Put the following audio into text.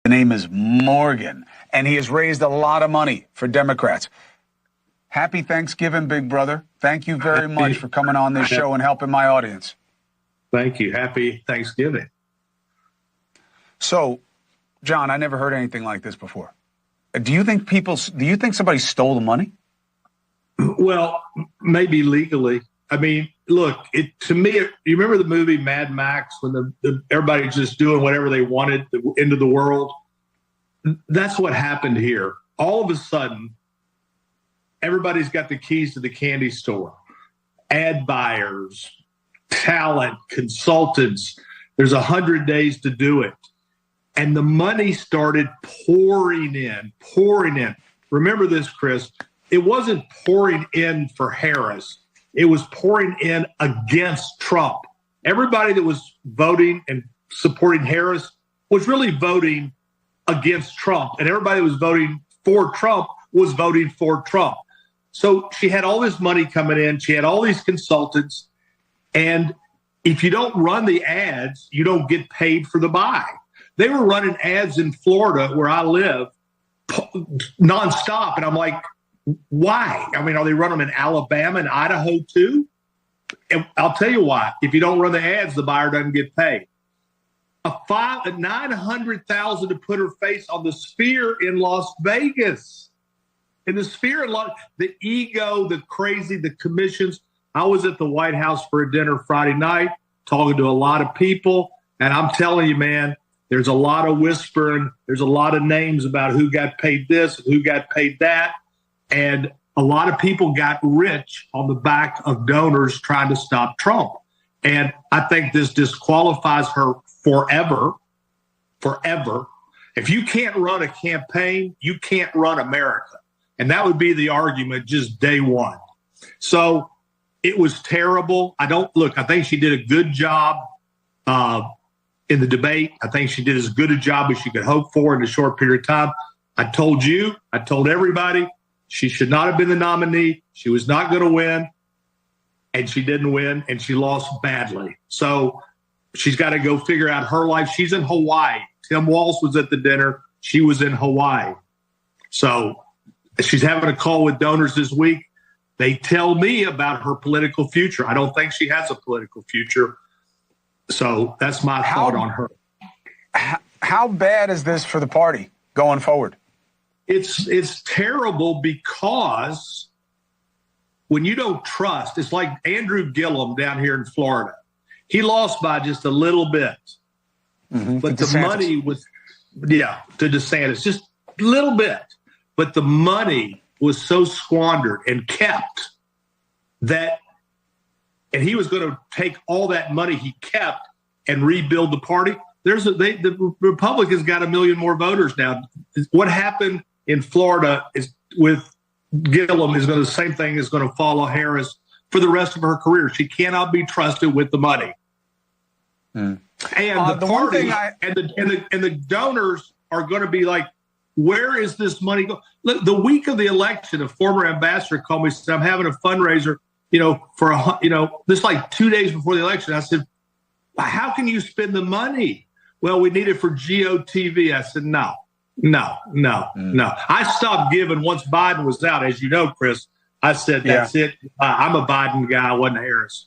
The name is Morgan, and he has raised a lot of money for Democrats. Happy Thanksgiving, big brother. Thank you very much for coming on this show and helping my audience. Thank you. Happy Thanksgiving. So, John, I never heard anything like this before. Do you think somebody stole the money? Well, maybe legally. I mean, look, to me, you remember the movie Mad Max when everybody's just doing whatever they wanted into the world? That's what happened here. All of a sudden, everybody's got the keys to the candy store. Ad buyers, talent, consultants. There's 100 days to do it. And the money started pouring in. Remember this, Chris. It wasn't pouring in for Harris. It was pouring in against Trump. Everybody that was voting and supporting Harris was really voting against Trump. And everybody that was voting for Trump was voting for Trump. So she had all this money coming in. She had all these consultants. And if you don't run the ads, you don't get paid for the buy. They were running ads in Florida, where I live, nonstop. And I'm like, why? I mean, are they running them in Alabama and Idaho too? And I'll tell you why. If you don't run the ads, the buyer doesn't get paid. A $900,000 to put her face on the Sphere in Las Vegas. In the Sphere in the ego, the crazy, the commissions. I was at the White House for a dinner Friday night, talking to a lot of people, and I'm telling you, man, there's a lot of whispering. There's a lot of names about who got paid this, who got paid that. And a lot of people got rich on the back of donors trying to stop Trump. And I think this disqualifies her forever. If you can't run a campaign, you can't run America. And that would be the argument just day one. So it was terrible. I think she did a good job in the debate. I think she did as good a job as she could hope for in a short period of time. I told everybody, she should not have been the nominee. She was not going to win, and she didn't win, and she lost badly. So she's got to go figure out her life. She's in Hawaii. Tim Walz was at the dinner. She was in Hawaii. So she's having a call with donors this week. They tell me about her political future. I don't think she has a political future. So that's my thought on her. How bad is this for the party going forward? It's terrible because when you don't trust, it's like Andrew Gillum down here in Florida. He lost by just a little bit. Mm-hmm. But the money was, to DeSantis, just a little bit. But the money was so squandered and kept that, and he was going to take all that money he kept and rebuild the party. The Republicans got 1 million more voters now. What happened in Florida is with Gillum is going to the same thing is going to follow Harris for the rest of her career. She cannot be trusted with the money. And the party and the donors are going to be like, where is this money going? Look, the week of the election, a former ambassador called me and said, I'm having a fundraiser, this like 2 days before the election. I said, how can you spend the money? Well, we need it for GOTV. I said, no. I stopped giving once Biden was out. As you know, Chris, I said, that's it. I'm a Biden guy. I wasn't Harris.